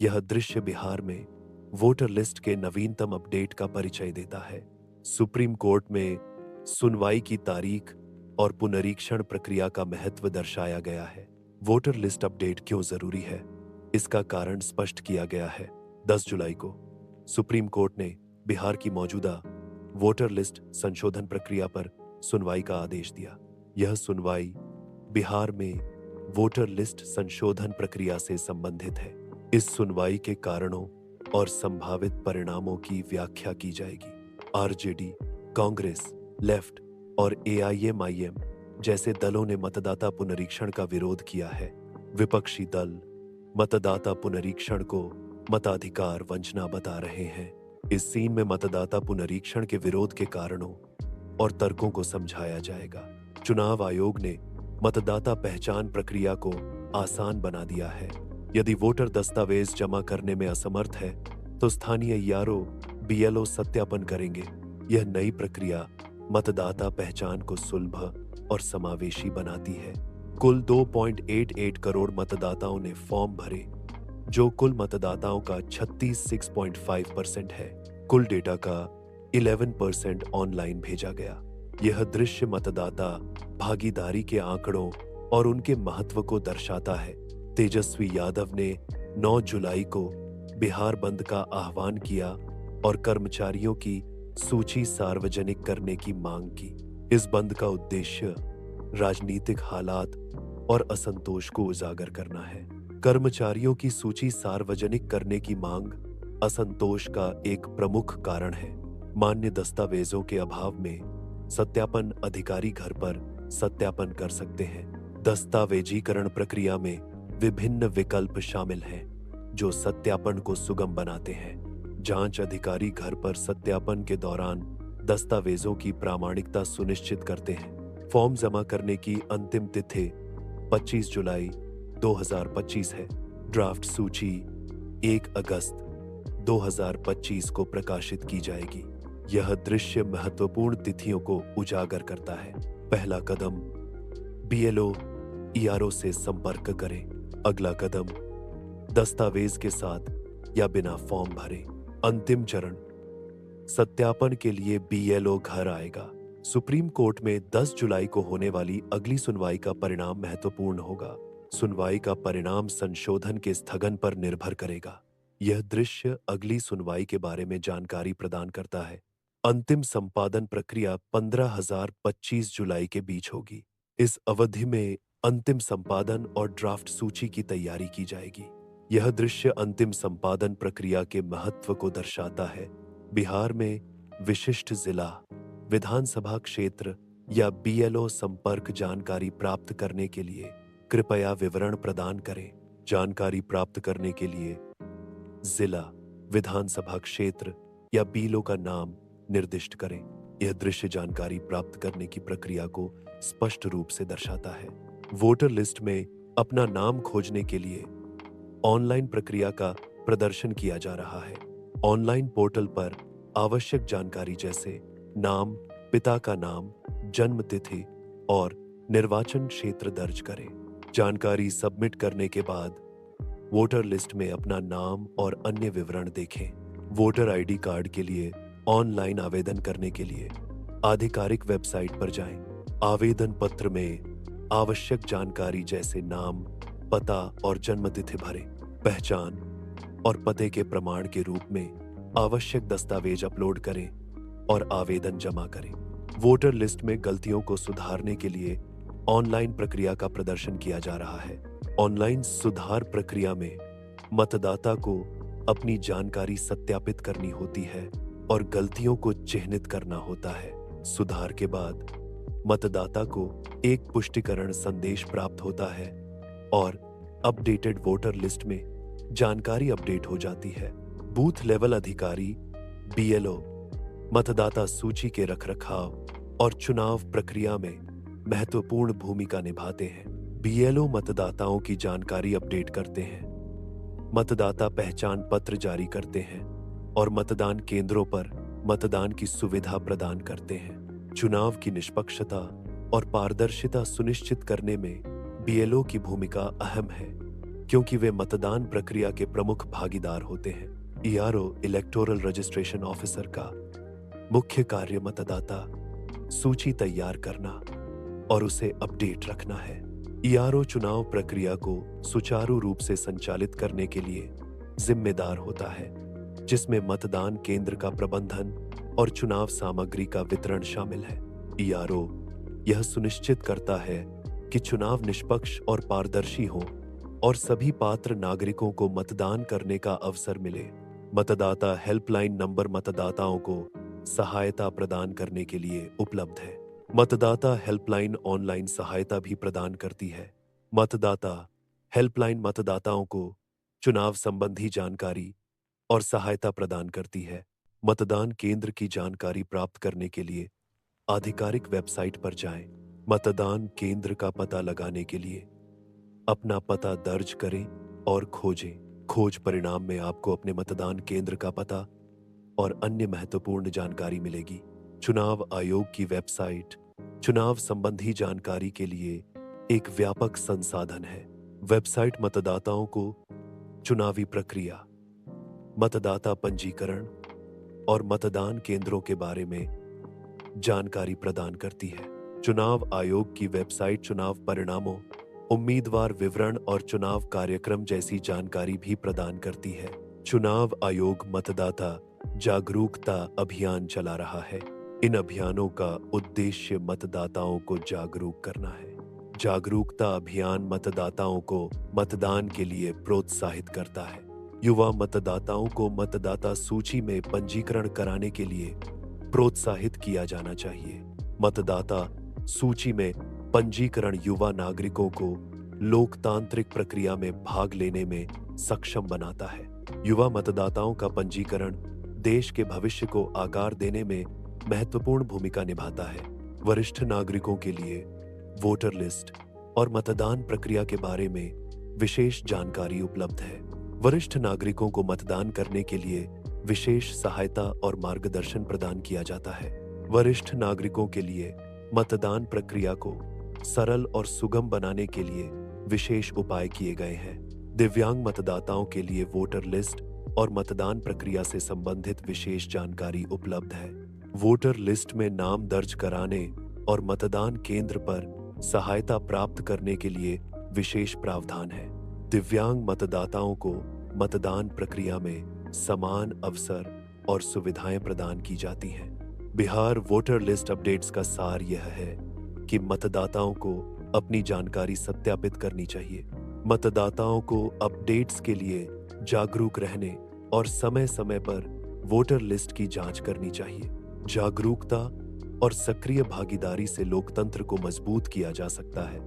यह दृश्य बिहार में वोटर लिस्ट के नवीनतम अपडेट का परिचय देता है। सुप्रीम कोर्ट में सुनवाई की तारीख और पुनरीक्षण प्रक्रिया का महत्व दर्शाया गया है। वोटर लिस्ट अपडेट क्यों जरूरी है, इसका कारण स्पष्ट किया गया है। 10 जुलाई को सुप्रीम कोर्ट ने बिहार की मौजूदा वोटर लिस्ट संशोधन प्रक्रिया पर सुनवाई का आदेश दिया। यह सुनवाई बिहार में वोटर लिस्ट संशोधन प्रक्रिया से संबंधित है। इस सुनवाई के कारणों और संभावित परिणामों की व्याख्या की जाएगी। आरजेडी, कांग्रेस, लेफ्ट और एआईएमआईएम जैसे दलों ने मतदाता पुनरीक्षण का विरोध किया है। विपक्षी दल मतदाता पुनरीक्षण को मताधिकार वंचना बता रहे हैं। इस सीन में मतदाता पुनरीक्षण के विरोध के कारणों और तर्कों को समझाया जाएगा। चुनाव आयोग ने मतदाता पहचान प्रक्रिया को आसान बना दिया है। यदि वोटर दस्तावेज जमा करने में असमर्थ है तो स्थानीय ईआरओ, बीएलओ सत्यापन करेंगे। यह नई प्रक्रिया मतदाता पहचान को सुलभ और समावेशी बनाती है। कुल 2.88 करोड़ मतदाताओं ने फॉर्म भरे, जो कुल मतदाताओं का 36.5% है। कुल डेटा का 11% ऑनलाइन भेजा गया। यह दृश्य मतदाता भागीदारी के आंकड़ों और उनके महत्व को दर्शाता है। तेजस्वी यादव ने 9 जुलाई को बिहार बंद का आह्वान किया और कर्मचारियों की सूची सार्वजनिक करने की मांग की। इस बंद का उद्देश्य राजनीतिक हालात और असंतोष को उजागर करना है। कर्मचारियों की सूची सार्वजनिक करने की मांग असंतोष का एक प्रमुख कारण है। मान्य दस्तावेजों के अभाव में सत्यापन अधिकारी घर पर सत्यापन कर सकते हैं। दस्तावेजीकरण प्रक्रिया में विभिन्न विकल्प शामिल हैं जो सत्यापन को सुगम बनाते हैं। जांच अधिकारी घर पर सत्यापन के दौरान दस्तावेजों की प्रामाणिकता सुनिश्चित करते हैं। फॉर्म जमा करने की अंतिम तिथि 25 जुलाई 2025 है। ड्राफ्ट सूची 1 अगस्त 2025 को प्रकाशित की जाएगी। यह दृश्य महत्वपूर्ण तिथियों को उजागर करता है। पहला कदम, बीएलओ ईआरओ से संपर्क करें। अगला कदम, दस्तावेज के साथ या बिना फॉर्म भरें। अंतिम चरण, सत्यापन के लिए बीएलओ घर आएगा। सुप्रीम कोर्ट में 10 जुलाई को होने वाली अगली सुनवाई का परिणाम महत्वपूर्ण होगा। सुनवाई का परिणाम संशोधन के स्थगन पर निर्भर करेगा। यह दृश्य अगली सुनवाई के बारे में जानकारी प्रदान करता है। अंतिम संपादन प्रक्रिया 15,025 जुलाई के बीच होगी। इस अवधि में अंतिम संपादन और ड्राफ्ट सूची की तैयारी की जाएगी। यह दृश्य अंतिम संपादन प्रक्रिया के महत्व को दर्शाता है। बिहार में विशिष्ट जिला, विधानसभा क्षेत्र या बीएलओ संपर्क जानकारी प्राप्त करने के लिए कृपया विवरण प्रदान करें। जानकारी प्राप्त करने के लिए जिला, विधानसभा क्षेत्र या बीएलओ का नाम निर्दिष्ट करें। यह दृश्य जानकारी प्राप्त करने की प्रक्रिया को स्पष्ट रूप से दर्शाता है। वोटर लिस्ट में अपना नाम खोजने के लिए ऑनलाइन प्रक्रिया का प्रदर्शन किया जा रहा है। ऑनलाइन पोर्टल पर आवश्यक जानकारी जैसे नाम, पिता का नाम, जन्म तिथि और निर्वाचन क्षेत्र दर्ज करें। जानकारी सबमिट करने के बाद वोटर लिस्ट में अपना नाम और अन्य विवरण देखें। वोटर आईडी कार्ड के लिए ऑनलाइन आवेदन करने के लिए आधिकारिक वेबसाइट पर जाएं। आवेदन पत्र में आवश्यक जानकारी जैसे नाम, पता और जन्म तिथि भरें। पहचान और पते के प्रमाण के रूप में आवश्यक दस्तावेज अपलोड करें और आवेदन जमा करें। वोटर लिस्ट में गलतियों को सुधारने के लिए ऑनलाइन प्रक्रिया का प्रदर्शन किया जा रहा है। ऑनलाइन सुधार प्रक्रिया में मतदाता को अपनी जानकारी सत्यापित करनी होती है और गलतियों को चिह्नित करना होता है। सुधार के बाद मतदाता को एक पुष्टिकरण संदेश प्राप्त होता है और अपडेटेड वोटर लिस्ट में जानकारी अपडेट हो जाती है। बूथ लेवल अधिकारी, बीएलओ, मतदाता सूची के रखरखाव और चुनाव प्रक्रिया में महत्वपूर्ण भूमिका निभाते हैं। बीएलओ मतदाताओं की जानकारी अपडेट करते हैं, मतदाता पहचान पत्र जारी करते हैं और मतदान केंद्रों पर मतदान की सुविधा प्रदान करते हैं। चुनाव की निष्पक्षता और पारदर्शिता सुनिश्चित करने में बीएलओ की भूमिका अहम है। क्योंकि वे मतदान प्रक्रिया के प्रमुख भागीदार होते हैं। ईआरओ इलेक्टोरल रजिस्ट्रेशन ऑफिसर का मुख्य कार्य मतदाता सूची तैयार करना और उसे अपडेट रखना है। ईआरओ चुनाव प्रक्रिया को सुचारू रूप से संचालित करने के लिए जिम्मेदार होता है, जिसमें मतदान केंद्र का प्रबंधन और चुनाव सामग्री का वितरण शामिल है। ईआरओ यह सुनिश्चित करता है कि चुनाव निष्पक्ष और पारदर्शी हो और सभी पात्र नागरिकों को मतदान करने का अवसर मिले। मतदाता हेल्पलाइन नंबर मतदाताओं को सहायता प्रदान करने के लिए उपलब्ध है। मतदाता हेल्पलाइन ऑनलाइन सहायता भी प्रदान करती है। मतदाता हेल्पलाइन मतदाताओं को चुनाव संबंधी जानकारी और सहायता प्रदान करती है। मतदान केंद्र की जानकारी प्राप्त करने के लिए आधिकारिक वेबसाइट पर जाएं। मतदान केंद्र का पता लगाने के लिए अपना पता दर्ज करें और खोजें। खोज परिणाम में आपको अपने मतदान केंद्र का पता और अन्य महत्वपूर्ण जानकारी मिलेगी। चुनाव आयोग की वेबसाइट चुनाव संबंधी जानकारी के लिए एक व्यापक संसाधन है। वेबसाइट मतदाताओं को चुनावी प्रक्रिया, मतदाता पंजीकरण और मतदान केंद्रों के बारे में जानकारी प्रदान करती है। चुनाव आयोग की वेबसाइट चुनाव परिणामों, उम्मीदवार विवरण और चुनाव कार्यक्रम जैसी जानकारी भी प्रदान करती है। चुनाव आयोग मतदाता जागरूकता अभियान चला रहा है। इन अभियानों का उद्देश्य मतदाताओं को जागरूक करना है। जागरूकता अभियान मतदाताओं को मतदान के लिए प्रोत्साहित करता है। युवा मतदाताओं को मतदाता सूची में पंजीकरण कराने के लिए प्रोत्साहित किया जाना चाहिए। मतदाता सूची में पंजीकरण युवा नागरिकों को लोकतांत्रिक प्रक्रिया में भाग लेने में सक्षम बनाता है। युवा मतदाताओं का पंजीकरण देश के भविष्य को आकार देने में महत्वपूर्ण भूमिका निभाता है। वरिष्ठ नागरिकों के लिए वोटर लिस्ट और मतदान प्रक्रिया के बारे में विशेष जानकारी उपलब्ध है। वरिष्ठ नागरिकों को मतदान करने के लिए विशेष सहायता और मार्गदर्शन प्रदान किया जाता है। वरिष्ठ नागरिकों के लिए मतदान प्रक्रिया को सरल और सुगम बनाने के लिए विशेष उपाय किए गए हैं। दिव्यांग मतदाताओं के लिए वोटर लिस्ट और मतदान प्रक्रिया से संबंधित विशेष जानकारी उपलब्ध है। वोटर लिस्ट में नाम दर्ज कराने और मतदान केंद्र पर सहायता प्राप्त करने के लिए विशेष प्रावधान है। दिव्यांग मतदाताओं को मतदान प्रक्रिया में समान अवसर और सुविधाएं प्रदान की जाती हैं। बिहार वोटर लिस्ट अपडेट्स का सार यह है कि मतदाताओं को अपनी जानकारी सत्यापित करनी चाहिए। मतदाताओं को अपडेट्स के लिए जागरूक रहने और समय समय पर वोटर लिस्ट की जांच करनी चाहिए। जागरूकता और सक्रिय भागीदारी से लोकतंत्र को मजबूत किया जा सकता है।